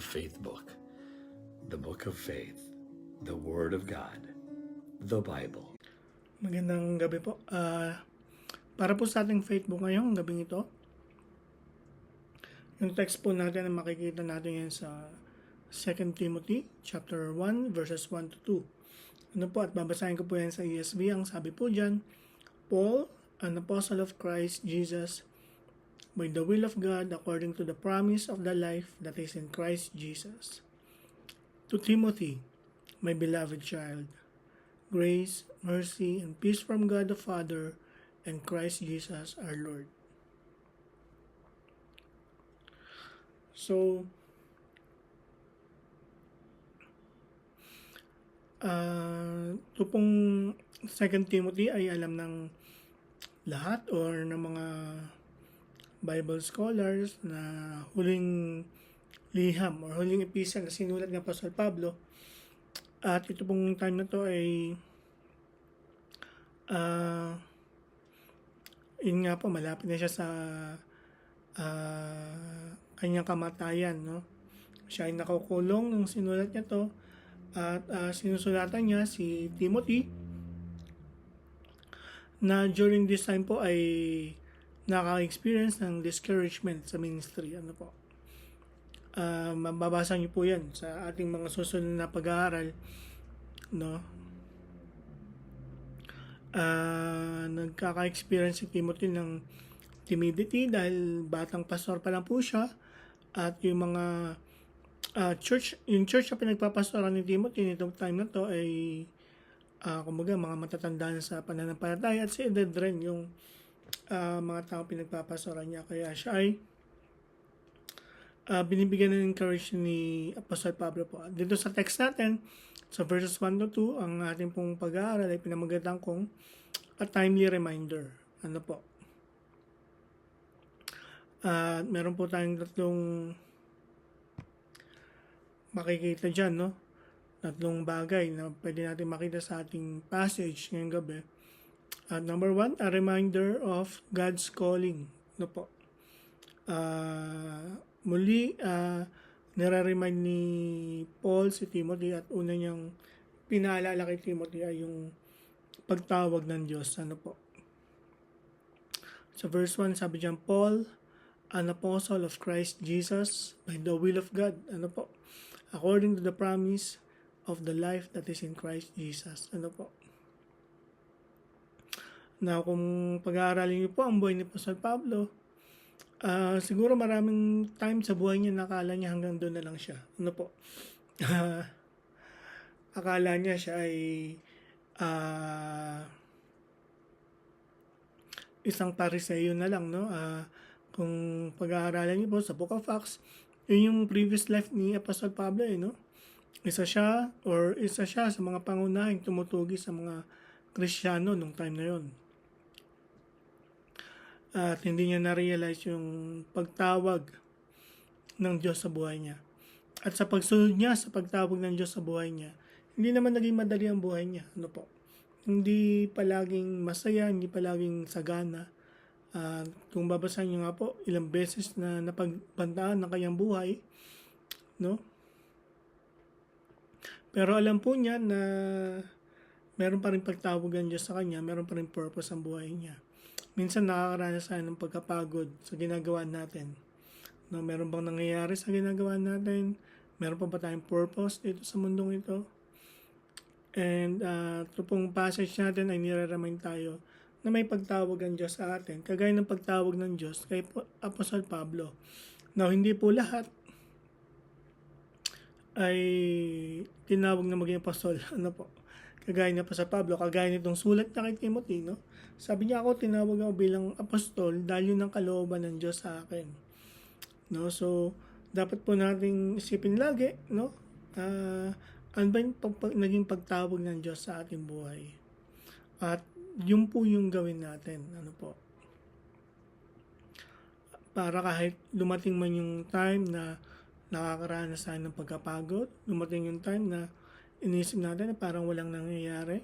faith book, the book of faith, the Word of God, the Bible. Magandang gabi po. Para po sa ating faith book ngayong gabing ito, yung text po natin na makikita natin yan sa 2 Timothy chapter 1 verses 1 to 2. Ano po, at babasahin ko po yan sa ESV. Ang sabi po dyan, Paul, an apostle of Christ Jesus, by the will of God, according to the promise of the life that is in Christ Jesus. To Timothy, my beloved child, grace, mercy, and peace from God the Father and Christ Jesus our Lord. So, ito pong 2 Timothy ay alam ng lahat or ng mga Bible scholars na huling liham or huling epistle na sinulat ng Apostol Pablo. At ito pong time na to ay yun nga po, malapit na siya sa kanyang kamatayan, no? Siya ay nakukulong nung sinulat niya to at sinusulatan niya si Timothy na during this time po ay naka-experience ng discouragement sa ministry. Ano po? Mababasa niyo po yan sa ating mga susunod na pag-aaral, no? Nagkaka-experience si Timothy ng timidity dahil batang pastor pa lang po siya, at yung mga church na pinagpapastoran ni Timothy nitong time na to ay kumbaga mga matatanda na sa pananampalataya, at si edad rin yung mga tao pinagpapastoran niya, kaya siya ay binibigyan ng encouragement ni Apostol Pablo po. Dito sa text natin, sa verses 1 to 2, ang ating pong pag-aaral ay pinamagatan kong a timely reminder. Ano po? Meron po tayong tatlong makikita dyan, no? Tatlong bagay na pwede natin makita sa ating passage ngayong gabi. Number 1, a reminder of God's calling. Ano po? Muli, nire-remind ni Paul si Timothy, at una niyang pinaalala kay Timothy ay yung pagtawag ng Diyos. Ano po? Sa verse 1, sabi diyan, Paul, an apostle of Christ Jesus, by the will of God. Ano po? According to the promise of the life that is in Christ Jesus. Ano po? Now, kung pag-aaralin niyo po ang buhay ni Apostol Pablo, siguro maraming time sa buhay niya nakala niya hanggang doon na lang siya. Ano po? Akala niya siya ay isang Pariseo na lang, no? Kung pag-aaralan niyo po sa Book of Acts, yun yung previous life ni Apostol Pablo, no? Isa siya sa mga pangunahing tumutugi sa mga Kristiyano nung time na yon. At hindi niya na-realize yung pagtawag ng Diyos sa buhay niya. At sa pagsunod niya sa pagtawag ng Diyos sa buhay niya, hindi naman naging madali ang buhay niya. Ano po? Hindi palaging masaya, hindi palaging sagana. Kung babasahin niyo nga po, ilang beses na napagbantaan ng kanyang buhay, no? Pero alam po niya na meron pa rin pagtawag ng Diyos sa kanya, meron pa rin purpose ang buhay niya. Minsan nakakaranas tayo ng pagkapagod sa ginagawa natin. No, meron bang nangyayari sa ginagawa natin? Meron pa ba tayong purpose dito sa mundong ito? And ito pong passage natin ay nire-remind tayo na may pagtawag ang Diyos sa atin, kagaya ng pagtawag ng Diyos kay Apostol Pablo. Now, hindi po lahat ay tinawag na maging apostol. Ano po? Kagaya niya pa sa Pablo, kagaya nitong sulat na kay Timothy, no? Sabi niya, ako tinawag ako bilang apostol dahil yun ang kalooban ng Diyos sa akin. No? So, dapat po nating isipin lagi, no? Ano ba yung naging pagtawag ng Diyos sa ating buhay? At yun po yung gawin natin. Ano po? Para kahit dumating man yung time na nakakaranas tayo ng pagkapagod, dumating yung time na inisip natin na parang walang nangyayari,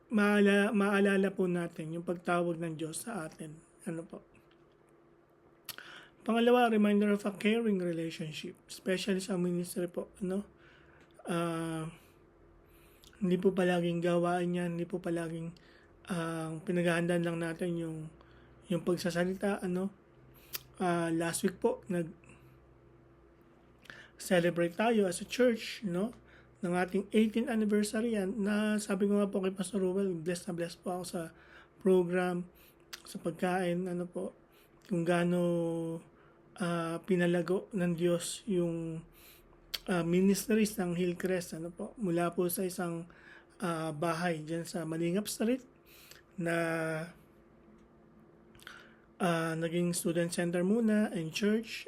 maalala po natin yung pagtawag ng Diyos sa atin. Ano po? Pangalawa, reminder of a caring relationship, especially sa ministry po, hindi po palaging gawain yan, hindi po palaging pinaghahandaan lang natin yung pagsasalita, last week po celebrate tayo as a church, ng ating 18th anniversary yan, na sabi ko nga po kay Pastor Ruel, blessed na blessed po ako sa program, sa pagkain, kung gaano pinalago ng Diyos yung ministries ng Hillcrest, mula po sa isang bahay dyan sa Malingap Street na naging student center muna and church,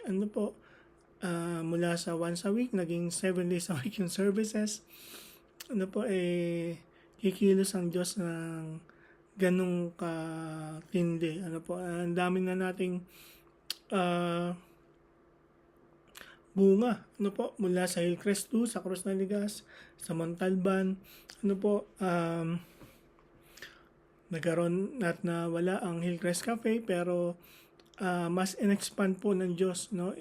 mula sa once a week, naging 7 days a week yung services. Kikilos ang Diyos ng ganong katindi. Ang dami na nating bunga. Mula sa Hillcrest 2, sa Cruz ng Ligas, sa Montalban, nagkaroon at nawala ang Hillcrest Cafe, pero mas in-expand po ng Diyos, na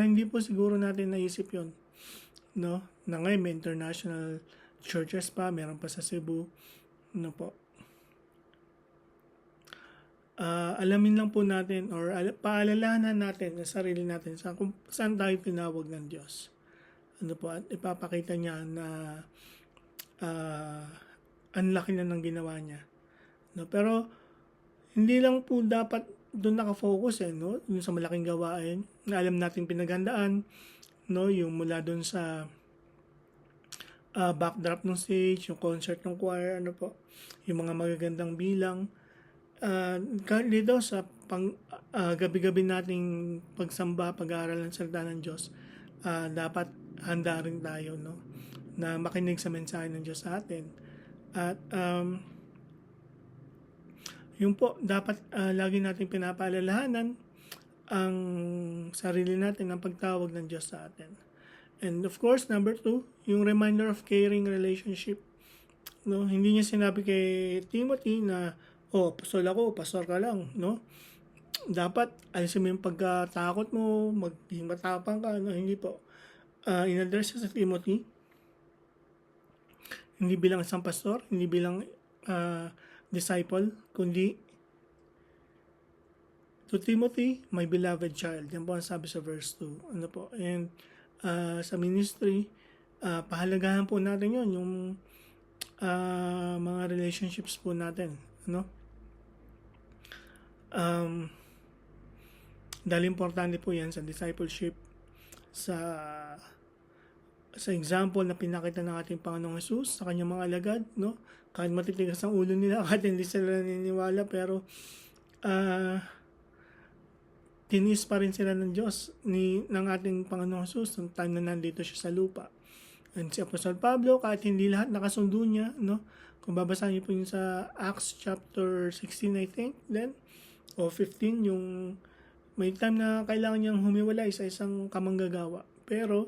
hindi po siguro natin naisip yon, na ngayon may international churches pa, meron pa sa Cebu, alamin lang po natin or paalalahanan natin sa sarili natin kung saan tayo tinawag ng Diyos, at ipapakita niya na ang laki na ng ginawa niya, pero hindi lang po dapat doon nakafocus yung sa malaking gawain na alam natin pinaghandaan, yung mula doon sa backdrop ng stage, yung concert ng choir, yung mga magagandang bilang, dito sa gabi-gabi nating pagsamba, pag-aaral ng salita ng Diyos, dapat handa rin tayo, na makinig sa mensahe ng Diyos sa atin. At yun po, dapat lagi natin pinapaalalahanan ang sarili natin ng pagtawag ng Diyos sa atin. And of course, number 2, yung reminder of caring relationship. Hindi niya sinabi kay Timothy na, pastor ako, pastor ka lang, dapat alisin mo yung pagkatakot mo, maging matapang ka, hindi po. In-address sa Timothy, hindi bilang isang pastor, hindi bilang disciple, kundi to Timothy, my beloved child. Yan po ang sabi sa verse 2. And sa ministry, pahalagahan po natin yon, yung mga relationships po natin. Dahil importante po yan sa discipleship, sa example na pinakita ng ating Panginoong Jesus sa kanyang mga alagad, kahit matitigas ang ulo nila, kahit hindi sila naniniwala, pero tinis pa rin sila ng Diyos, ng ating Panginoong Jesus nung time na nandito siya sa lupa. And si Apostol Pablo, kahit hindi lahat nakasundo niya, kung babasahin niyo po yun sa Acts chapter 16, I think, then, o 15, yung may time na kailangan niyang humiwalay sa isang kamanggagawa. Pero,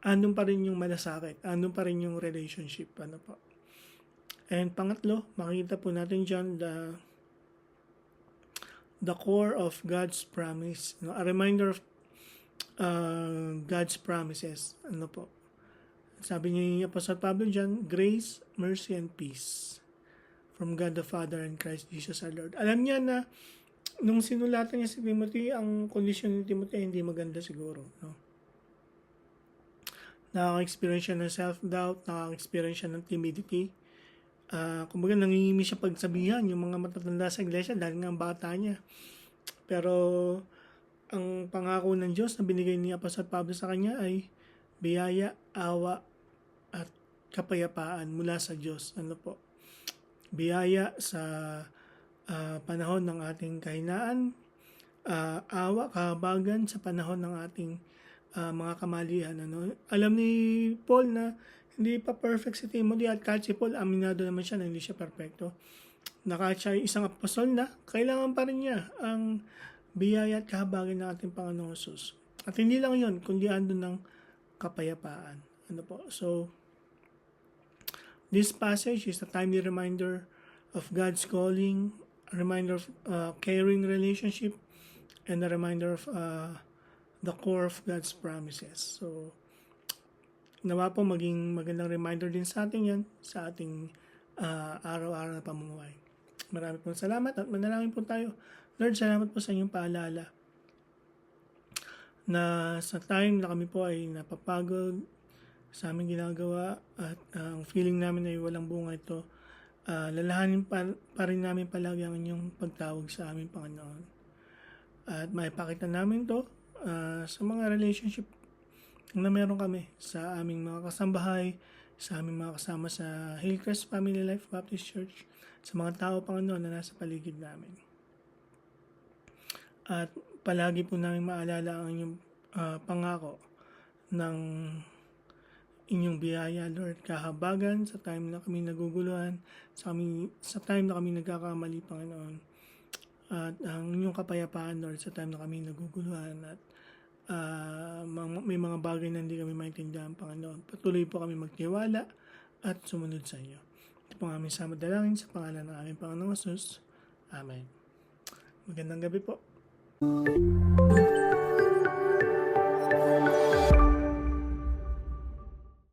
andun pa rin yung malasakit, andun pa rin yung relationship, And pangatlo, makikita po natin dyan the core of God's promise, a reminder of God's promises, sabi ni Apostle Pablo dyan, grace, mercy, and peace from God the Father and Christ Jesus our Lord. Alam niya na nung sinulatan niya si Timothy, ang kondisyon ni Timothy ay hindi maganda siguro, Nakaka-experience siya ng self-doubt, nakaka-experience siya ng timidity. Kumbaga nangingimi siya pagsabihan yung mga matatanda sa iglesia dahil nga ang bata niya. Pero ang pangako ng Diyos na binigay ni Apostol Pablo sa kanya ay biyaya, awa, at kapayapaan mula sa Diyos. Biyaya sa panahon ng ating kahinaan, awa, kahabagan sa panahon ng ating mga kamalian. Alam ni Paul na hindi pa perfect si Timothy, at kahit si Paul, aminado naman siya na hindi siya perfecto. Na kahit siya isang apostol na, kailangan pa rin niya ang biyaya at kahabagan ng ating Panginoong Jesus. At hindi lang yun, kundi andun ng kapayapaan. So, this passage is a timely reminder of God's calling, a reminder of caring relationship, and a reminder of the core of God's promises. So, nawa po maging magandang reminder din sa atin yan sa ating araw-araw na pamumuhay. Marami pong salamat at manalangin po tayo. Lord, salamat po sa inyong paalala na sa time na kami po ay napapagod sa aming ginagawa at ang feeling namin ay walang bunga ito, lalahanin pa rin namin palagi ang inyong pagtawag sa aming Panginoon. At maipakita namin to sa mga relationship na meron kami sa aming mga kasambahay, sa aming mga kasama sa Hillcrest Family Life Baptist Church, sa mga tao, Panginoon, na nasa paligid namin. At palagi po namin maalala ang inyong pangako ng inyong biyaya, Lord, kahabagan sa time na kami naguguluhan, sa time na kami nagkakamali, Panginoon. At ang inyong kapayapaan, Lord, sa time na kami naguguluhan at may mga bagay na hindi kami maintindihan, Panginoon. Patuloy po kami magtiwala at sumunod sa iyo. Ito po ang aming samadalangin sa pangalan ng aming Panginoong Jesus. Amen. Magandang gabi po.